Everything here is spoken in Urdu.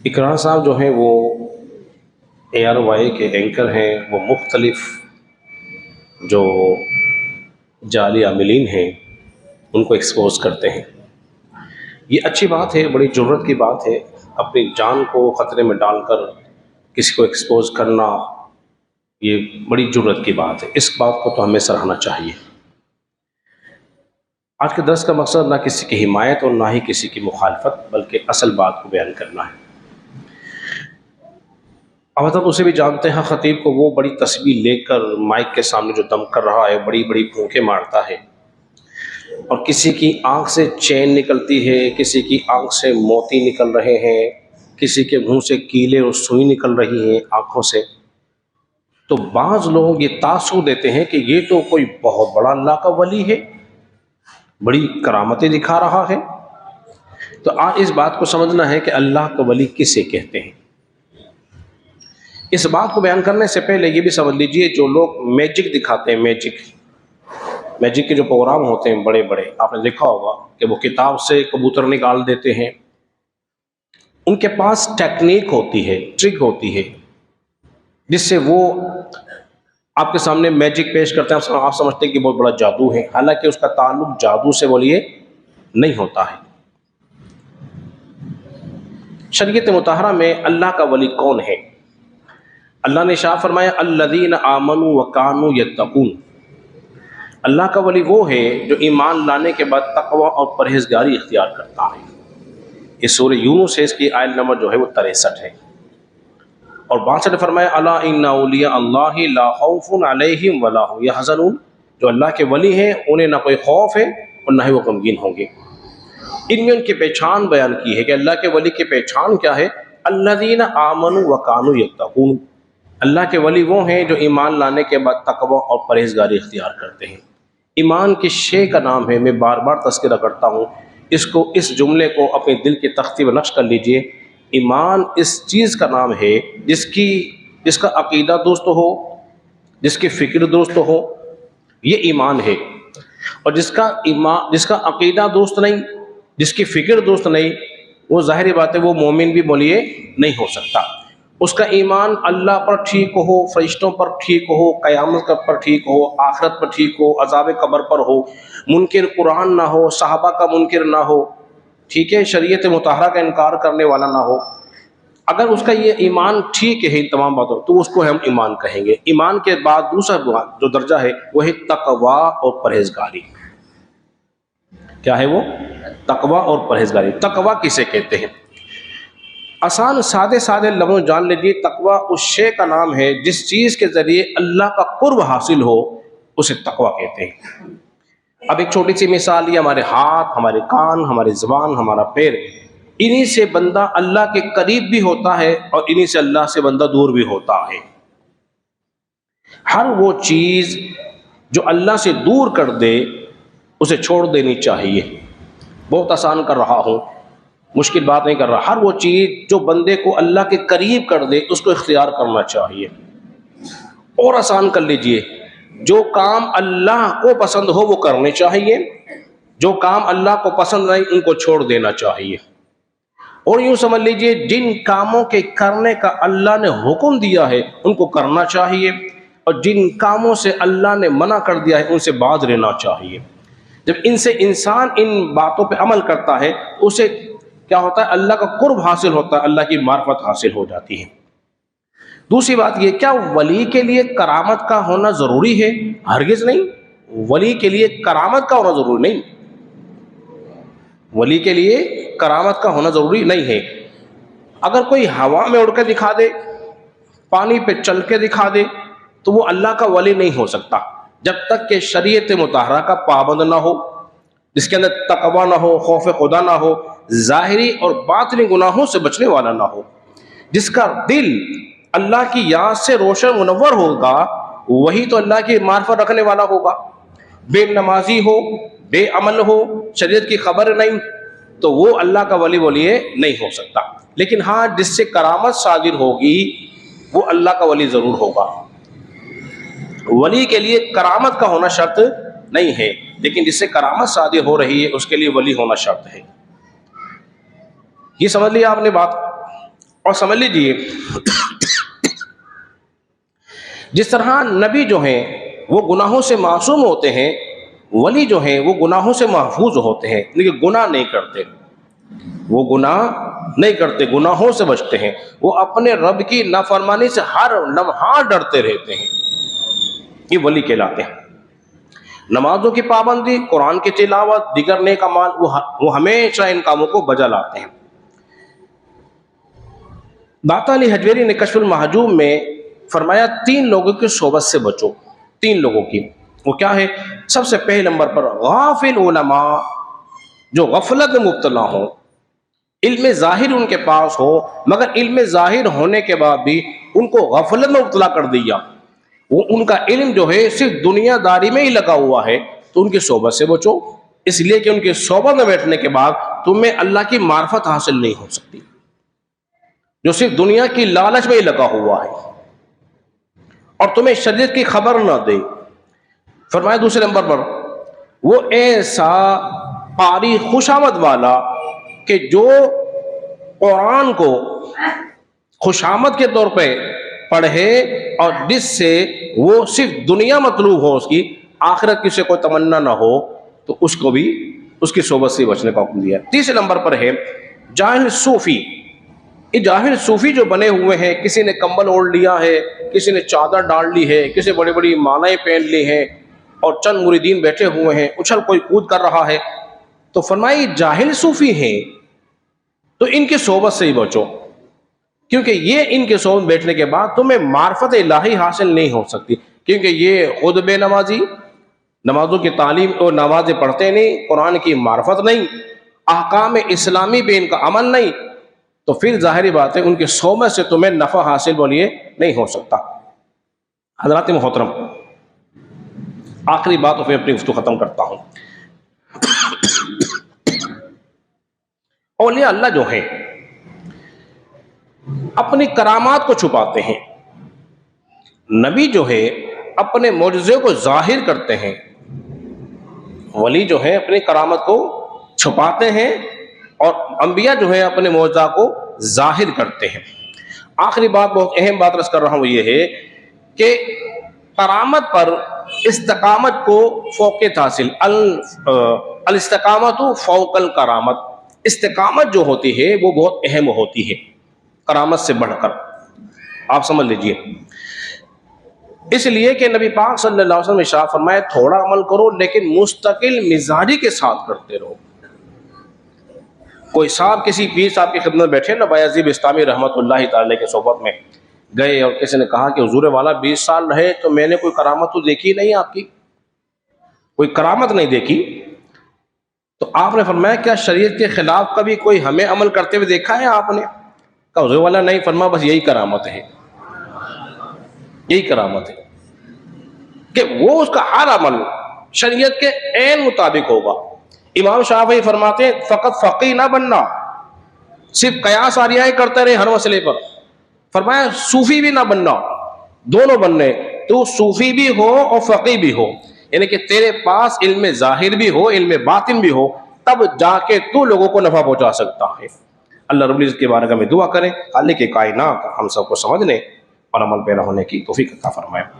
اقرار صاحب جو ہیں وہ ARY کے اینکر ہیں، وہ مختلف جو جعلی عاملین ہیں ان کو ایکسپوز کرتے ہیں۔ یہ اچھی بات ہے، بڑی جرت کی بات ہے، اپنی جان کو خطرے میں ڈال کر کسی کو ایکسپوز کرنا یہ بڑی جرت کی بات ہے، اس بات کو تو ہمیں سراہنا چاہیے۔ آج کے درس کا مقصد نہ کسی کی حمایت اور نہ ہی کسی کی مخالفت، بلکہ اصل بات کو بیان کرنا ہے۔ اب ہم اسے بھی جانتے ہیں، خطیب کو وہ بڑی تسبیح لے کر مائک کے سامنے جو دم کر رہا ہے، بڑی بڑی پھونکیں مارتا ہے، اور کسی کی آنکھ سے چین نکلتی ہے، کسی کی آنکھ سے موتی نکل رہے ہیں، کسی کے منہ سے کیلے اور سوئی نکل رہی ہیں آنکھوں سے، تو بعض لوگ یہ تاثر دیتے ہیں کہ یہ تو کوئی بہت بڑا اللہ کا ولی ہے، بڑی کرامتیں دکھا رہا ہے۔ تو آج اس بات کو سمجھنا ہے کہ اللہ کا ولی کسے کہتے ہیں۔ اس بات کو بیان کرنے سے پہلے یہ بھی سمجھ لیجئے، جو لوگ میجک دکھاتے ہیں، میجک کے جو پروگرام ہوتے ہیں بڑے بڑے، آپ نے دیکھا ہوگا کہ وہ کتاب سے کبوتر نکال دیتے ہیں، ان کے پاس ٹیکنیک ہوتی ہے، ٹرک ہوتی ہے، جس سے وہ آپ کے سامنے میجک پیش کرتے ہیں، آپ سمجھتے ہیں کہ بہت بڑا جادو ہے، حالانکہ اس کا تعلق جادو سے بولیے نہیں ہوتا ہے۔ شریعت مطہرہ میں اللہ کا ولی کون ہے؟ اللہ نے ارشاد فرمایا الذین آمنوا وکانوا یتقون، اللہ کا ولی وہ ہے جو ایمان لانے کے بعد تقوی اور پرہیزگاری اختیار کرتا ہے۔ یہ سورہ یونس ہے، اس کی آیت نمبر جو ہے وہ 63 ہے۔ اور 62 نے فرمایا الا ان اولیاء اللہ لا خوف علیہم ولا هم یحزنون، جو اللہ کے ولی ہیں انہیں نہ کوئی خوف ہے اور نہ ہی وہ غمگین ہوں گے۔ ان میں ان کی پہچان بیان کی ہے کہ اللہ کے ولی کی پہچان کیا ہے؟ الذین آمنوا وکانوا یتقون، اللہ کے ولی وہ ہیں جو ایمان لانے کے بعد تقوی اور پرہیزگاری اختیار کرتے ہیں۔ ایمان کی شے کا نام ہے، میں بار بار تذکرہ کرتا ہوں، اس جملے کو اپنے دل کی تختی پر نقش کر لیجئے۔ ایمان اس چیز کا نام ہے جس کا عقیدہ درست ہو، جس کی فکر درست ہو، یہ ایمان ہے۔ اور جس کا عقیدہ درست نہیں، جس کی فکر درست نہیں، وہ ظاہری بات ہے وہ مومن بھی بولیے نہیں ہو سکتا۔ اس کا ایمان اللہ پر ٹھیک ہو، فرشتوں پر ٹھیک ہو، قیامت پر ٹھیک ہو، آخرت پر ٹھیک ہو، عذاب قبر پر ہو، منکر قرآن نہ ہو، صحابہ کا منکر نہ ہو، ٹھیک ہے، شریعت مطہرہ کا انکار کرنے والا نہ ہو، اگر اس کا یہ ایمان ٹھیک ہے ان تمام باتوں تو اس کو ہم ایمان کہیں گے۔ ایمان کے بعد دوسرا جو درجہ ہے وہ ہے تقوی اور پرہیزگاری۔ کیا ہے وہ؟ تقوی اور پرہیزگاری۔ تقوی کسے کہتے ہیں؟ آسان سادے لفظوں جان لیجیے، تقوی اس شے کا نام ہے جس چیز کے ذریعے اللہ کا قرب حاصل ہو، اسے تقوی کہتے ہیں۔ اب ایک چھوٹی سی مثال، یہ ہمارے ہاتھ، ہمارے کان، ہماری زبان، ہمارا پیر، انہی سے بندہ اللہ کے قریب بھی ہوتا ہے اور انہی سے اللہ سے بندہ دور بھی ہوتا ہے۔ ہر وہ چیز جو اللہ سے دور کر دے اسے چھوڑ دینی چاہیے۔ بہت آسان کر رہا ہوں، مشکل بات نہیں کر رہا۔ ہر وہ چیز جو بندے کو اللہ کے قریب کر دے اس کو اختیار کرنا چاہیے۔ اور آسان کر لیجئے، جو کام اللہ کو پسند ہو وہ کرنے چاہیے، جو کام اللہ کو پسند نہیں ان کو چھوڑ دینا چاہیے۔ اور یوں سمجھ لیجئے، جن کاموں کے کرنے کا اللہ نے حکم دیا ہے ان کو کرنا چاہیے، اور جن کاموں سے اللہ نے منع کر دیا ہے ان سے باز رہنا چاہیے۔ جب ان سے انسان ان باتوں پہ عمل کرتا ہے اسے کیا ہوتا ہے؟ اللہ کا قرب حاصل ہوتا ہے، اللہ کی معرفت حاصل ہو جاتی ہے۔ دوسری بات یہ، کیا ولی کے لیے کرامت کا ہونا ضروری ہے؟ ہرگز نہیں، ولی کے لیے کرامت کا ہونا ضروری نہیں، ولی کے لیے کرامت کا ہونا ضروری نہیں ہے۔ اگر کوئی ہوا میں اڑ کے دکھا دے، پانی پہ چل کے دکھا دے تو وہ اللہ کا ولی نہیں ہو سکتا، جب تک کہ شریعت مطہرہ کا پابند نہ ہو، جس کے اندر تقوی نہ ہو، خوف خدا نہ ہو، ظاہری اور باطنی گناہوں سے بچنے والا نہ ہو، جس کا دل اللہ کی یاد سے روشن منور ہوگا وہی تو اللہ کی معرفت رکھنے والا ہوگا۔ بے نمازی ہو، بے عمل ہو، شریعت کی خبر نہیں، تو وہ اللہ کا ولی نہیں ہو سکتا۔ لیکن ہاں، جس سے کرامت صادر ہوگی وہ اللہ کا ولی ضرور ہوگا۔ ولی کے لیے کرامت کا ہونا شرط نہیں ہے، لیکن جس سے کرامت صادر ہو رہی ہے اس کے لیے ولی ہونا شرط ہے۔ یہ سمجھ لیا آپ نے بات۔ اور سمجھ لیجیے جس طرح نبی جو ہیں وہ گناہوں سے معصوم ہوتے ہیں، ولی جو ہیں وہ گناہوں سے محفوظ ہوتے ہیں، لیکن گناہ نہیں کرتے، وہ گناہ نہیں کرتے، گناہوں سے بچتے ہیں، وہ اپنے رب کی نافرمانی سے ہر لمحہ ڈرتے رہتے ہیں، یہ ولی کہلاتے ہیں۔ نمازوں کی پابندی، قرآن کی تلاوت، دیگر نیک اعمال، وہ ہمیشہ ان کاموں کو بجا لاتے ہیں۔ داتا علی حجویری نے کشف المحجوب میں فرمایا 3 لوگوں کی صحبت سے بچو، 3 لوگوں کی، وہ کیا ہے؟ سب سے پہلے نمبر پر غافل علماء، جو غفلت میں مبتلا ہوں، علم ظاہر ان کے پاس ہو مگر علم ظاہر ہونے کے بعد بھی ان کو غفلت میں مبتلا کر دیا، وہ ان کا علم جو ہے صرف دنیا داری میں ہی لگا ہوا ہے، تو ان کی صحبت سے بچو، اس لیے کہ ان کی صحبت میں بیٹھنے کے بعد تمہیں اللہ کی معرفت حاصل نہیں ہو سکتی، جو صرف دنیا کی لالچ میں ہی لگا ہوا ہے اور تمہیں شریعت کی خبر نہ دے۔ فرمایا دوسرے نمبر پر وہ ایسا قاری خوشامد والا کہ جو قرآن کو خوشامد کے طور پہ پڑھے اور جس سے وہ صرف دنیا مطلوب ہو، اس کی آخرت کی سے کوئی تمنا نہ ہو، تو اس کو بھی اس کی صحبت سے بچنے کا حکم دیا۔ تیسرے نمبر پر ہے جاہل صوفی۔ یہ جاہل صوفی جو بنے ہوئے ہیں، کسی نے کمبل اوڑھ لیا ہے، کسی نے چادر ڈال لی ہے، کسی نے بڑی بڑی مالائیں پہن لی ہیں اور چند مریدین بیٹھے ہوئے ہیں، اچھل کوئی کود کر رہا ہے، تو فرمائی جاہل صوفی ہیں تو ان کی صحبت سے ہی بچو، کیونکہ یہ ان کے صحبت بیٹھنے کے بعد تمہیں معرفت الہی حاصل نہیں ہو سکتی، کیونکہ یہ خود بے نمازی، نمازوں کی تعلیم اور نمازیں پڑھتے نہیں، قرآن کی معرفت نہیں، احکام اسلامی پہ ان کا عمل نہیں، تو پھر ظاہری بات ہے ان کی صحبت سے تمہیں نفع حاصل بولیے نہیں ہو سکتا۔ حضرات محترم، آخری بات اور پھر اپنی گفتگو ختم کرتا ہوں۔ اولیاء اللہ جو ہیں اپنی کرامات کو چھپاتے ہیں، نبی جو ہے اپنے معجزے کو ظاہر کرتے ہیں، ولی جو ہے اپنی کرامت کو چھپاتے ہیں، اور انبیاء جو ہے اپنے معجزہ کو ظاہر کرتے ہیں۔ آخری بات، بہت اہم بات عرض کر رہا ہوں، وہ یہ ہے کہ کرامت پر استقامت کو فوقیت حاصل، الاستقامت فوق الکرامت، استقامت جو ہوتی ہے وہ بہت اہم ہوتی ہے کرامت سے بڑھ کر، آپ سمجھ لیجئے۔ اس لیے کہ نبی پاک صلی اللہ علیہ وسلم نے ارشاد فرمایا تھوڑا عمل کرو لیکن مستقل مزاجی کے ساتھ کرتے رہو۔ کوئی صاحب کسی پیر صاحب کی خدمت بیٹھے نا، بایزید بستامی رحمۃ اللہ تعالی کے صحبت میں گئے اور کسی نے کہا کہ حضور والا 20 سال رہے تو میں نے کوئی کرامت تو دیکھی نہیں، آپ کی کوئی کرامت نہیں دیکھی، تو آپ نے فرمایا کیا شریعت کے خلاف کبھی کوئی ہمیں عمل کرتے ہوئے دیکھا ہے آپ نے؟ کہا حضور والا نہیں، فرمایا بس یہی کرامت ہے، یہی کرامت ہے کہ وہ اس کا ہر عمل شریعت کے عین مطابق ہوگا۔ امام شافعی فرماتے ہیں فقط فقیہ نہ بننا، صرف قیاس آریائیں کرتے رہے ہر مسئلے پر، فرمایا صوفی بھی نہ بننا، دونوں بننے، تو صوفی بھی ہو اور فقیہ بھی ہو، یعنی کہ تیرے پاس علم ظاہر بھی ہو، علم باطن بھی ہو، تب جا کے تو لوگوں کو نفع پہنچا سکتا ہے۔ اللہ رب العزت کے بارگاہ میں دعا کریں خالق کائنات ہم سب کو سمجھنے اور عمل پیرا ہونے کی توفیق عطا فرمائے۔